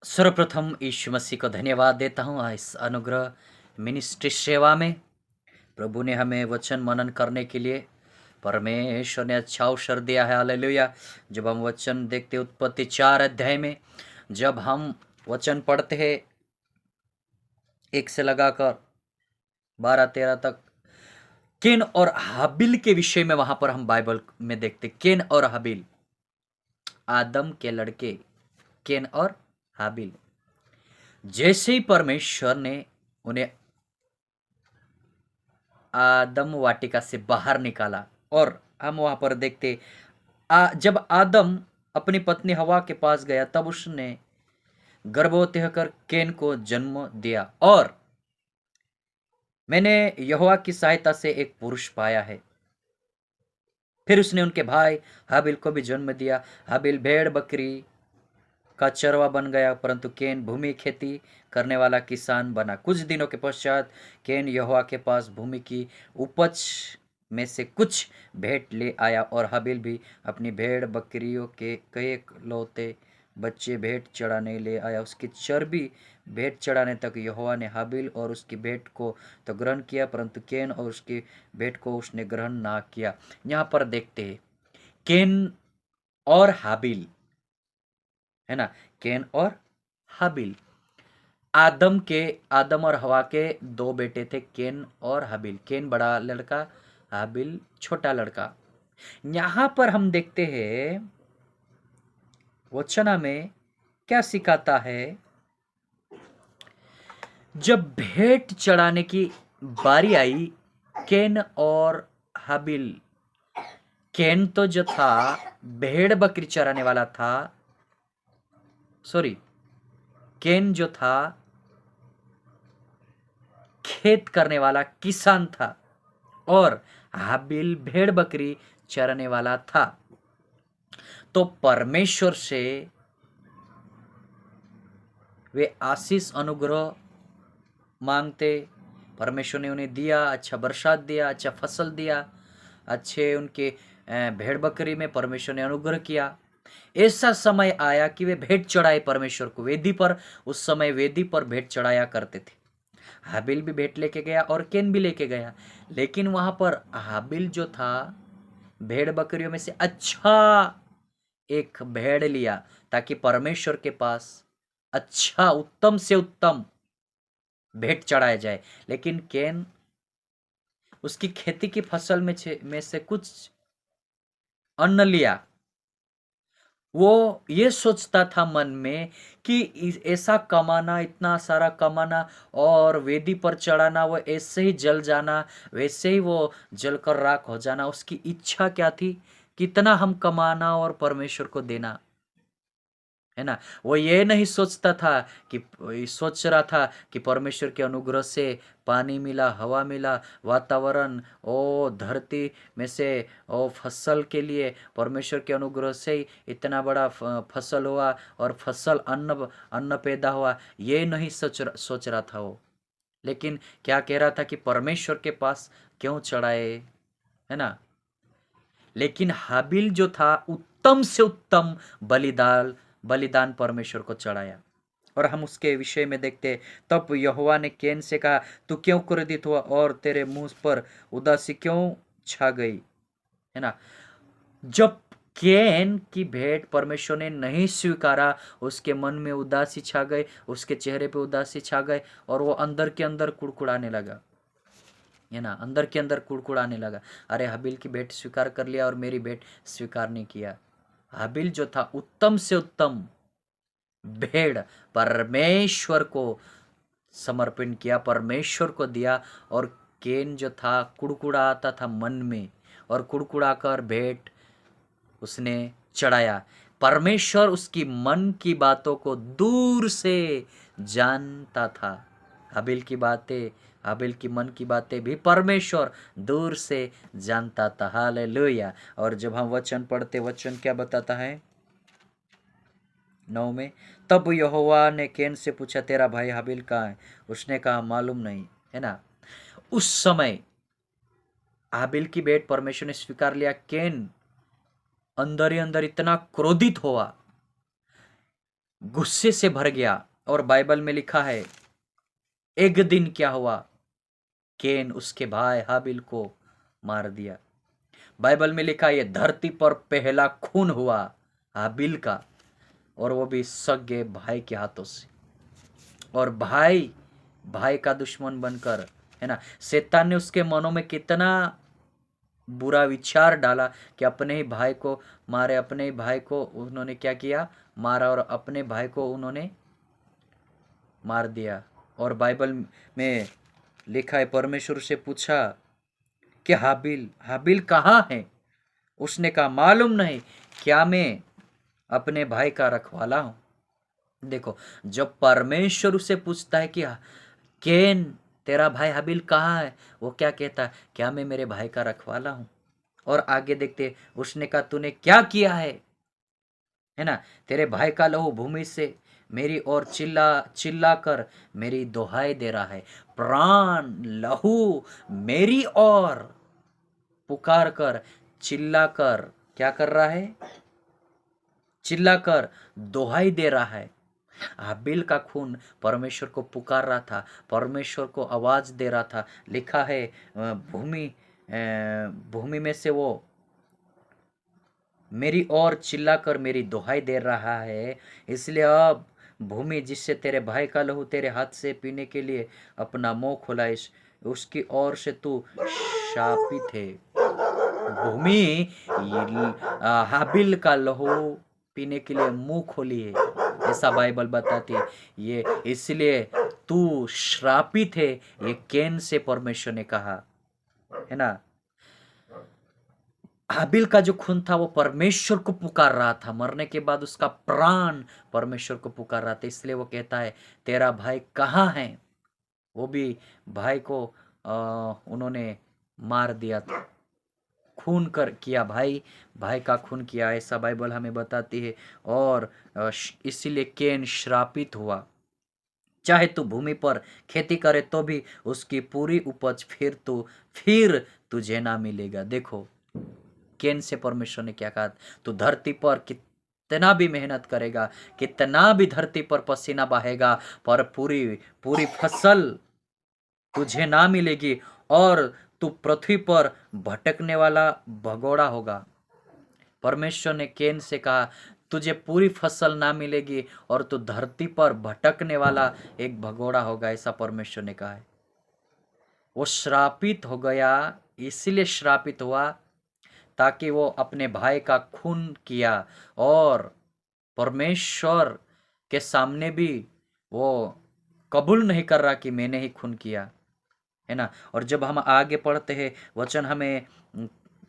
सर्वप्रथम यीशु मसीह को धन्यवाद देता हूँ इस अनुग्रह मिनिस्ट्री सेवा में। प्रभु ने हमें वचन मनन करने के लिए परमेश्वर ने अच्छा अवसर दिया है। हालेलुया। जब हम वचन देखते उत्पत्ति 4 अध्याय में, जब हम वचन पढ़ते हैं 1 से लगाकर 12-13 तक, केन और हाबिल के विषय में वहां पर हम बाइबल में देखते। केन और हाबिल, आदम के लड़के केन और हाबिल। जैसे ही परमेश्वर ने उन्हें आदम वाटिका से बाहर निकाला, और हम वहां पर देखते जब आदम अपनी पत्नी हवा के पास गया, तब उसने गर्भवती होकर केन को जन्म दिया, और मैंने यहोवा की सहायता से एक पुरुष पाया है। फिर उसने उनके भाई हाबिल को भी जन्म दिया। हाबिल भेड़ बकरी का चरवा बन गया, परंतु केन भूमि खेती करने वाला किसान बना। कुछ दिनों के पश्चात केन यहोवा के पास भूमि की उपज में से कुछ भेंट ले आया, और हाबिल भी अपनी भेड़ बकरियों के कई लौते बच्चे भेंट चढ़ाने ले आया। उसकी चर्बी भेंट चढ़ाने तक यहोवा ने हाबिल और उसकी भेंट को तो ग्रहण किया, परंतु केन और उसकी भेंट को उसने ग्रहण ना किया। यहाँ पर देखते हैं केन और हाबिल, है ना। केन और हाबिल, आदम और हवा के दो बेटे थे, केन और हाबिल। केन बड़ा लड़का, हाबिल छोटा लड़का। यहां पर हम देखते हैं वचन में क्या सिखाता है। जब भेंट चढ़ाने की बारी आई, केन और हाबिल, केन तो जो था भेड़ बकरी चराने वाला था, सॉरी, केन जो था खेत करने वाला किसान था, और हाबिल भेड़ बकरी चरने वाला था। तो परमेश्वर से वे आशीष अनुग्रह मांगते। परमेश्वर ने उन्हें दिया, अच्छा बरसात दिया, अच्छा फसल दिया, अच्छे उनके भेड़ बकरी में परमेश्वर ने अनुग्रह किया। ऐसा समय आया कि वे भेंट चढ़ाए परमेश्वर को वेदी पर। उस समय वेदी पर भेंट चढ़ाया करते थे। हाबिल भी भेंट लेके गया और केन भी लेके गया, लेकिन वहां पर हाबिल जो था भेड़ बकरियों में से अच्छा एक भेड़ लिया, ताकि परमेश्वर के पास अच्छा उत्तम से उत्तम भेंट चढ़ाया जाए। लेकिन केन उसकी खेती की फसल में से कुछ अन्न लिया। वो ये सोचता था मन में कि ऐसा कमाना, इतना सारा कमाना और वेदी पर चढ़ाना, वो ऐसे ही जल जाना, वैसे ही वो जलकर राख हो जाना। उसकी इच्छा क्या थी? कितना हम कमाना और परमेश्वर को देना, है ना। वो ये नहीं सोचता था कि सोच रहा था कि परमेश्वर के अनुग्रह से पानी मिला, हवा मिला, वातावरण, ओ धरती में से ओ फसल के लिए परमेश्वर के अनुग्रह से ही इतना बड़ा फसल हुआ, और फसल अन्न अन्न पैदा हुआ। ये नहीं सोच रहा था वो। लेकिन क्या कह रहा था कि परमेश्वर के पास क्यों चढ़ाए, है ना। लेकिन हाबिल जो था उत्तम से उत्तम बलिदान बलिदान परमेश्वर को चढ़ाया। और हम उसके विषय में देखते, तब यहोवा ने केन से कहा, तू क्यों क्रोधित हुआ और तेरे मुंह पर उदासी क्यों छा गई, है ना। जब केन की भेंट परमेश्वर ने नहीं स्वीकारा, उसके मन में उदासी छा गई, उसके चेहरे पे उदासी छा गई, और वो अंदर के अंदर कुड़कुड़ाने लगा, है ना। अंदर के अंदर कुड़कुड़ाने लगा, अरे हाबिल की भेंट स्वीकार कर लिया और मेरी भेंट स्वीकार नहीं किया। हाबिल जो था उत्तम से उत्तम भेड़ परमेश्वर को समर्पण किया, परमेश्वर को दिया, और केन जो था कुड़कुड़ाता था मन में, और कुड़कुड़ाकर भेंट उसने चढ़ाया। परमेश्वर उसकी मन की बातों को दूर से जानता था। हाबिल की मन की बातें भी परमेश्वर दूर से जानता था। हालेलुया। और जब हम वचन पढ़ते, वचन क्या बताता है 9 में, तब यहोवा ने केन से पूछा, तेरा भाई हाबिल कहाँ है? उसने कहा, मालूम नहीं, है ना। उस समय हाबिल की भेंट परमेश्वर ने स्वीकार लिया। केन अंदर ही अंदर इतना क्रोधित हुआ, गुस्से से भर गया। और बाइबल में लिखा है, एक दिन क्या हुआ, केन उसके भाई हाबिल को मार दिया। बाइबल में लिखा है, ये धरती पर पहला खून हुआ हाबिल का, और वो भी सगे भाई के हाथों से। और भाई भाई का दुश्मन बनकर, है ना, शैतान ने उसके मनों में कितना बुरा विचार डाला कि अपने ही भाई को मारे। अपने ही भाई को उन्होंने क्या किया, मारा, और अपने भाई को उन्होंने मार दिया। और बाइबल में लिखा है, परमेश्वर से पूछा कि हाबिल हाबिल कहाँ है? उसने कहा, मालूम नहीं, क्या मैं अपने भाई का रखवाला हूं? देखो, जब परमेश्वर उसे पूछता है कि केन तेरा भाई हाबिल कहाँ है, वो क्या कहता है, क्या मैं मेरे भाई का रखवाला हूं? और आगे देखते, उसने कहा, तूने क्या किया है ना, तेरे भाई का लहू भूमि से मेरी ओर चिल्ला चिल्ला कर मेरी दुहाई दे रहा है। प्राण लहू मेरी ओर पुकार कर, चिल्ला कर, क्या कर रहा है, चिल्ला कर दुहाई दे रहा है। हाबिल का खून परमेश्वर को पुकार रहा था, परमेश्वर को आवाज दे रहा था। लिखा है, भूमि में से वो मेरी ओर चिल्लाकर मेरी दुहाई दे रहा है। इसलिए अब भूमि, जिससे तेरे भाई का लहू तेरे हाथ से पीने के लिए अपना मुंह खुला, उसकी ओर से तू शापित है। भूमि हाबिल का लहू पीने के लिए मुंह खोली है, ऐसा बाइबल बताती है। ये इसलिए तू श्रापित है, ये केन से परमेश्वर ने कहा, है ना। हाबिल का जो खून था वो परमेश्वर को पुकार रहा था, मरने के बाद उसका प्राण परमेश्वर को पुकार रहा था। इसलिए वो कहता है, तेरा भाई कहाँ है? वो भी भाई को उन्होंने मार दिया था, खून कर किया, भाई भाई का खून किया, ऐसा बाइबल हमें बताती है। और इसीलिए केन श्रापित हुआ। चाहे तू भूमि पर खेती करे तो भी उसकी पूरी उपज फिर तुझे ना मिलेगा। देखो, केन से परमेश्वर ने क्या कहा, तू धरती पर कितना भी मेहनत करेगा, कितना भी धरती पर पसीना बहेगा, पर पूरी पूरी फसल तुझे ना मिलेगी, और तू पृथ्वी पर भटकने वाला भगोड़ा होगा। परमेश्वर ने केन से कहा, तुझे पूरी फसल ना मिलेगी और तू धरती पर भटकने वाला एक भगोड़ा होगा, ऐसा परमेश्वर ने कहा है। वो श्रापित हो गया, इसीलिए श्रापित हुआ ताकि वो अपने भाई का खून किया, और परमेश्वर के सामने भी वो कबूल नहीं कर रहा कि मैंने ही खून किया, है ना। और जब हम आगे पढ़ते हैं, वचन हमें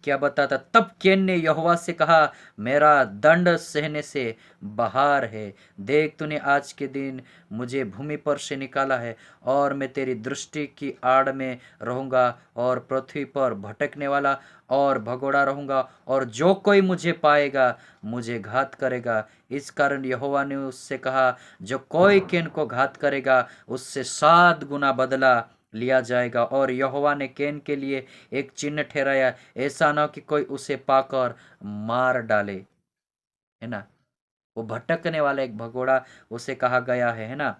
क्या बताता, तब केन ने यहोवा से कहा, मेरा दंड सहने से बाहर है। देख, तूने आज के दिन मुझे भूमि पर से निकाला है, और मैं तेरी दृष्टि की आड़ में रहूंगा, और पृथ्वी पर भटकने वाला और भगोड़ा रहूंगा, और जो कोई मुझे पाएगा मुझे घात करेगा। इस कारण यहोवा ने उससे कहा, जो कोई केन को घात करेगा उससे 7 गुना बदला लिया जाएगा। और यहोवा ने केन के लिए एक चिन्ह ठहराया, ऐसा न कि कोई उसे पाकर मार डाले, है ना। वो भटकने वाला एक भगोड़ा उसे कहा गया है ना।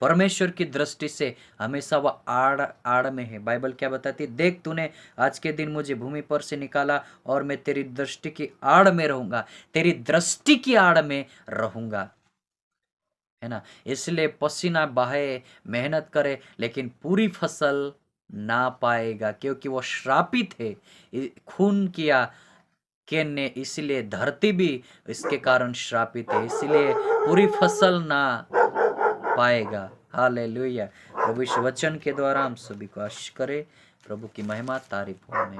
परमेश्वर की दृष्टि से हमेशा वह आड़ आड़ में है। बाइबल क्या बताती है, देख, तूने आज के दिन मुझे भूमि पर से निकाला, और मैं तेरी दृष्टि की आड़ में रहूंगा, तेरी दृष्टि की आड़ में रहूंगा, है ना। इसलिए पसीना बहाए, मेहनत करे, लेकिन पूरी फसल ना पाएगा, क्योंकि वो श्रापित है, खून किया केन ने, इसलिए धरती भी इसके कारण श्रापित है, इसलिए पूरी फसल ना पाएगा। हालेलुया। प्रभु इस वचन के द्वारा हम सभी को आशीष करे। प्रभु की महिमा तारीफ हो। आमीन।